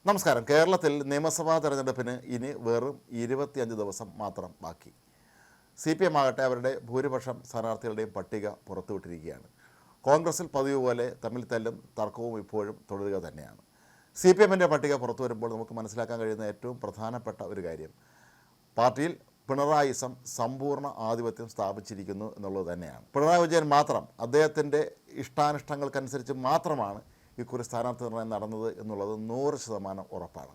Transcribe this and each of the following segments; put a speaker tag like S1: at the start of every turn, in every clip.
S1: നമസ്കാരം. കേരളത്തിൽ നിയമസഭാ തെരഞ്ഞെടുപ്പിന് ഇനി വെറും 25 ദിവസം മാത്രം ബാക്കി. CPM ആകട്ടെ അവരുടെ ഭൂരിപക്ഷം സ്ഥാനാർത്ഥികളുടെയും പട്ടിക പുറത്തുവിട്ടിരിക്കുകയാണ്. കോൺഗ്രസിൽ പതിവ് പോലെ തമ്മിൽ തല്ലും തർക്കവും ഇപ്പോഴും തുടരുക തന്നെയാണ്. CPMൻ്റെ പട്ടിക പുറത്തു വരുമ്പോൾ നമുക്ക് മനസ്സിലാക്കാൻ കഴിയുന്ന ഏറ്റവും പ്രധാനപ്പെട്ട ഒരു കാര്യം പാർട്ടിയിൽ പിണറായിസം സമ്പൂർണ്ണ ആധിപത്യം സ്ഥാപിച്ചിരിക്കുന്നു എന്നുള്ളത് തന്നെയാണ്. പിണറായി വിജയൻ മാത്രം അദ്ദേഹത്തിൻ്റെ ഇഷ്ടാനിഷ്ടങ്ങൾക്കനുസരിച്ച് മാത്രമാണ് ഇക്കുറി സ്ഥാനാർത്ഥി നിർണ്ണയം നടന്നത് എന്നുള്ളത് 100% ഉറപ്പാണ്.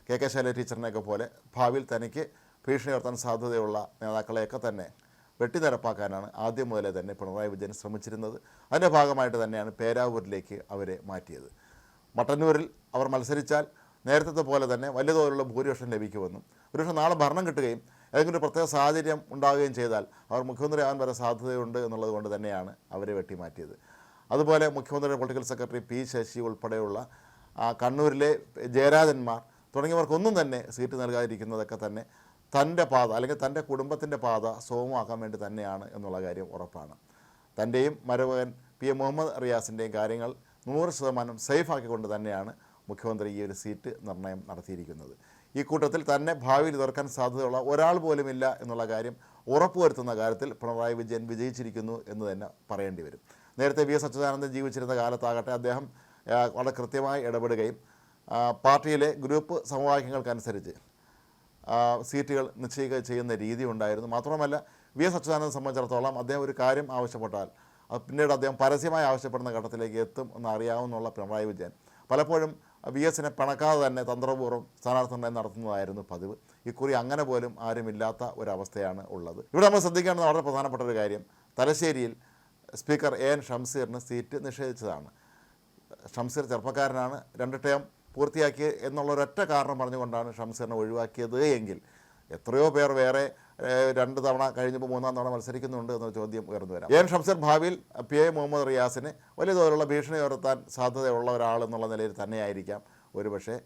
S1: കെ ശൈലജ ടീച്ചറിനെയൊക്കെ പോലെ ഭാവിയിൽ തനിക്ക് ഭീഷണി ഉയർത്താൻ സാധ്യതയുള്ള നേതാക്കളെയൊക്കെ തന്നെ വെട്ടിനിരപ്പാക്കാനാണ് ആദ്യം മുതലേ തന്നെ പിണറായി വിജയൻ ശ്രമിച്ചിരുന്നത്. അതിൻ്റെ ഭാഗമായിട്ട് തന്നെയാണ് പേരാവൂരിലേക്ക് അവരെ മാറ്റിയത്. മട്ടന്നൂരിൽ അവർ മത്സരിച്ചാൽ നേരത്തെ പോലെ തന്നെ വലിയ തോതിലുള്ള ഭൂരിപക്ഷം ലഭിക്കുമെന്നും ഒരുപക്ഷെ നാളെ ഭരണം കിട്ടുകയും ഏതെങ്കിലും ഒരു പ്രത്യേക സാഹചര്യം ഉണ്ടാവുകയും ചെയ്താൽ അവർ മുഖ്യമന്ത്രിയാകാൻ വരെ സാധ്യതയുണ്ട് എന്നുള്ളത് കൊണ്ട് തന്നെയാണ് അവരെ വെട്ടിമാറ്റിയത്. അതുപോലെ മുഖ്യമന്ത്രിയുടെ പൊളിറ്റിക്കൽ സെക്രട്ടറി പി ശശി ഉൾപ്പെടെയുള്ള കണ്ണൂരിലെ ജയരാജന്മാർ തുടങ്ങിയവർക്കൊന്നും തന്നെ സീറ്റ് നൽകാതിരിക്കുന്നതൊക്കെ തന്നെ തൻ്റെ പാത അല്ലെങ്കിൽ തൻ്റെ കുടുംബത്തിൻ്റെ പാത സുഗമമാക്കാൻ വേണ്ടി തന്നെയാണ് എന്നുള്ള കാര്യം ഉറപ്പാണ്. തൻ്റെയും മരുമകൻ PM മുഹമ്മദ് റിയാസിൻ്റെയും കാര്യങ്ങൾ 100% സേഫാക്കിക്കൊണ്ട് തന്നെയാണ് മുഖ്യമന്ത്രി ഈ ഒരു സീറ്റ് നിർണ്ണയം നടത്തിയിരിക്കുന്നത്. ഈ കൂട്ടത്തിൽ തന്നെ ഭാവിയിൽ എതിർക്കാൻ സാധ്യതയുള്ള ഒരാൾ പോലുമില്ല എന്നുള്ള കാര്യം ഉറപ്പുവരുത്തുന്ന കാര്യത്തിൽ പിണറായി വിജയൻ വിജയിച്ചിരിക്കുന്നു എന്ന് തന്നെ പറയേണ്ടി വരും. നേരത്തെ VS അച്യുതാനന്ദൻ ജീവിച്ചിരുന്ന കാലത്താകട്ടെ അദ്ദേഹം വളരെ കൃത്യമായി ഇടപെടുകയും പാർട്ടിയിലെ ഗ്രൂപ്പ് സമവാക്യങ്ങൾക്കനുസരിച്ച് സീറ്റുകൾ നിശ്ചയിക്കുക ചെയ്യുന്ന രീതി ഉണ്ടായിരുന്നു. മാത്രമല്ല VS അച്യുതാനന്ദനെ സംബന്ധിച്ചിടത്തോളം അദ്ദേഹം ഒരു കാര്യം ആവശ്യപ്പെട്ടാൽ അത് പിന്നീട് അദ്ദേഹം പരസ്യമായി ആവശ്യപ്പെടുന്ന ഘട്ടത്തിലേക്ക് എത്തും എന്ന് അറിയാവുന്നുള്ള പിണറായി വിജയൻ പലപ്പോഴും VSനെ പിണക്കാതെ തന്നെ തന്ത്രപൂർവ്വം സ്ഥാനാർത്ഥി നിർണ്ണയം നടത്തുന്നതായിരുന്നു പതിവ്. ഇക്കുറി അങ്ങനെ പോലും ആരുമില്ലാത്ത ഒരവസ്ഥയാണ് ഉള്ളത്. ഇവിടെ നമ്മൾ ശ്രദ്ധിക്കേണ്ടത് വളരെ പ്രധാനപ്പെട്ട ഒരു കാര്യം, തലശ്ശേരിയിൽ സ്പീക്കർ AN ഷംസീറിന് സീറ്റ് നിഷേധിച്ചതാണ്. ഷംസീർ ചെറുപ്പക്കാരനാണ്, 2 ടേം പൂർത്തിയാക്കി എന്നുള്ളൊരൊറ്റ കാരണം പറഞ്ഞുകൊണ്ടാണ് ഷംസീറിനെ ഒഴിവാക്കിയത് എങ്കിൽ എത്രയോ പേർ വേറെ 2 തവണ കഴിഞ്ഞപ്പോൾ 3-ാം തവണ മത്സരിക്കുന്നുണ്ട് എന്ന ചോദ്യം ഉയർന്നു വരാം. AN ഷംസീർ ഭാവിയിൽ PA മുഹമ്മദ് റിയാസിന് വലിയ തോതിലുള്ള ഭീഷണി ഉയർത്താൻ സാധ്യതയുള്ള ഒരാളെന്നുള്ള നിലയിൽ തന്നെയായിരിക്കാം ഒരുപക്ഷെ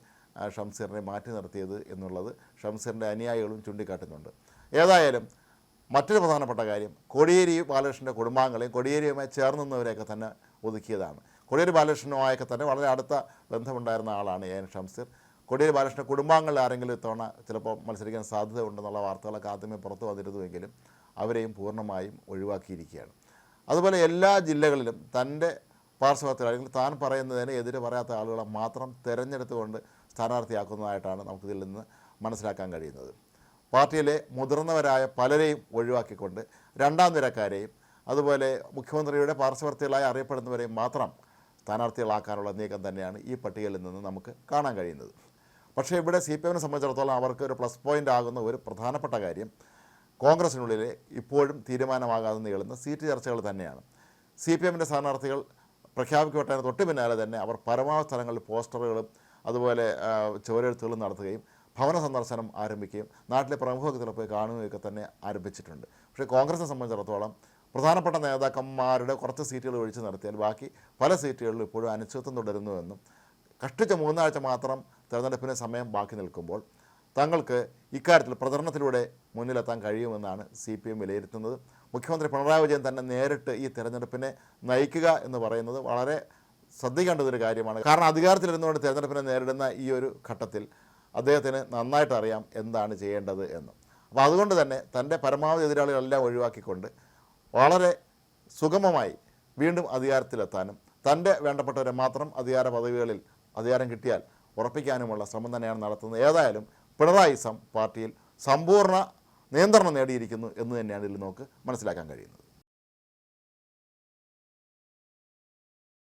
S1: ഷംസീറിനെ മാറ്റി നിർത്തിയത് എന്നുള്ളത് ഷംസീറിൻ്റെ അനുയായികളും ചൂണ്ടിക്കാട്ടുന്നുണ്ട്. ഏതായാലും മറ്റൊരു പ്രധാനപ്പെട്ട കാര്യം കോടിയേരി ബാലകൃഷ്ണൻ്റെ കുടുംബാംഗങ്ങളെയും കോടിയേരിയുമായി ചേർന്ന് നിന്നവരെയൊക്കെ തന്നെ ഒതുക്കിയതാണ്. കോടിയേരി ബാലകൃഷ്ണനുമായൊക്കെ തന്നെ വളരെ അടുത്ത ബന്ധമുണ്ടായിരുന്ന ആളാണ് AN ഷംസീർ. കോടിയേരി ബാലകൃഷ്ണൻ്റെ കുടുംബാംഗങ്ങളിൽ ആരെങ്കിലും ഇത്തവണ ചിലപ്പോൾ മത്സരിക്കാൻ സാധ്യത ഉണ്ടെന്നുള്ള വാർത്തകളൊക്കെ ആദ്യമേ പുറത്തു വന്നിരുന്നുവെങ്കിലും അവരെയും പൂർണ്ണമായും ഒഴിവാക്കിയിരിക്കുകയാണ്. അതുപോലെ എല്ലാ ജില്ലകളിലും തൻ്റെ പാർശ്വത്തിൽ അല്ലെങ്കിൽ താൻ പറയുന്നതിന് എതിരെ പറയാത്ത ആളുകളെ മാത്രം തിരഞ്ഞെടുത്തുകൊണ്ട് സ്ഥാനാർത്ഥിയാക്കുന്നതായിട്ടാണ് നമുക്കിതിൽ നിന്ന് മനസ്സിലാക്കാൻ കഴിയുന്നത്. പാർട്ടിയിലെ മുതിർന്നവരായ പലരെയും ഒഴിവാക്കിക്കൊണ്ട് 2ാം നിരക്കാരെയും അതുപോലെ മുഖ്യമന്ത്രിയുടെ പാർശ്വവർത്തികളായി അറിയപ്പെടുന്നവരെയും മാത്രം സ്ഥാനാർത്ഥികളാക്കാനുള്ള നീക്കം തന്നെയാണ് ഈ പട്ടികയിൽ നിന്ന് നമുക്ക് കാണാൻ കഴിയുന്നത്. പക്ഷേ ഇവിടെ CPMനെ സംബന്ധിച്ചിടത്തോളം അവർക്ക് ഒരു പ്ലസ് പോയിൻ്റ് ആകുന്ന ഒരു പ്രധാനപ്പെട്ട കാര്യം കോൺഗ്രസിനുള്ളിൽ ഇപ്പോഴും തീരുമാനമാകാതെ നീളുന്ന സീറ്റ് ചർച്ചകൾ തന്നെയാണ്. CPMൻ്റെ സ്ഥാനാർത്ഥികൾ പ്രഖ്യാപിക്കപ്പെട്ടതിന് തൊട്ട് പിന്നാലെ തന്നെ അവർ പരമാവധി സ്ഥലങ്ങളിൽ പോസ്റ്ററുകളും അതുപോലെ ചുവരെഴുത്തുകളും നടത്തുകയും ഭവന സന്ദർശനം ആരംഭിക്കുകയും നാട്ടിലെ പ്രമുഖ വ്യക്തികളെ പോയി കാണുകയൊക്കെ തന്നെ ആരംഭിച്ചിട്ടുണ്ട്. പക്ഷേ കോൺഗ്രസിനെ സംബന്ധിച്ചിടത്തോളം പ്രധാനപ്പെട്ട നേതാക്കന്മാരുടെ കുറച്ച് സീറ്റുകൾ ഒഴിച്ചു നിർത്തിയാൽ ബാക്കി പല സീറ്റുകളിലും ഇപ്പോഴും അനിശ്ചിതത്വം തുടരുന്നുവെന്നും കഷ്ടിച്ച 3 ആഴ്ച മാത്രം തെരഞ്ഞെടുപ്പിന് സമയം ബാക്കി നിൽക്കുമ്പോൾ തങ്ങൾക്ക് ഇക്കാര്യത്തിൽ പ്രചരണത്തിലൂടെ മുന്നിലെത്താൻ കഴിയുമെന്നാണ് CPM വിലയിരുത്തുന്നത്. മുഖ്യമന്ത്രി പിണറായി വിജയൻ തന്നെ നേരിട്ട് ഈ തെരഞ്ഞെടുപ്പിനെ നയിക്കുക എന്ന് പറയുന്നത് വളരെ ശ്രദ്ധിക്കേണ്ടതൊരു കാര്യമാണ്. കാരണം അധികാരത്തിലിരുന്നുകൊണ്ട് തെരഞ്ഞെടുപ്പിനെ നേരിടുന്ന ഈ ഒരു ഘട്ടത്തിൽ അദ്ദേഹത്തിന് നന്നായിട്ട് അറിയാം എന്താണ് ചെയ്യേണ്ടത് എന്ന്. അപ്പോൾ അതുകൊണ്ട് തന്നെ തൻ്റെ പരമാവധി എതിരാളികളെല്ലാം ഒഴിവാക്കിക്കൊണ്ട് വളരെ സുഗമമായി വീണ്ടും അധികാരത്തിലെത്താനും തൻ്റെ വേണ്ടപ്പെട്ടവരെ മാത്രം അധികാര പദവികളിൽ അധികാരം കിട്ടിയാൽ ഉറപ്പിക്കാനുമുള്ള ശ്രമം തന്നെയാണ് നടത്തുന്നത്. ഏതായാലും പിണറായിസം പാർട്ടിയിൽ സമ്പൂർണ്ണ നിയന്ത്രണം നേടിയിരിക്കുന്നു എന്ന് തന്നെയാണ് ഇതിൽ നമുക്ക് മനസ്സിലാക്കാൻ കഴിയുന്നത്.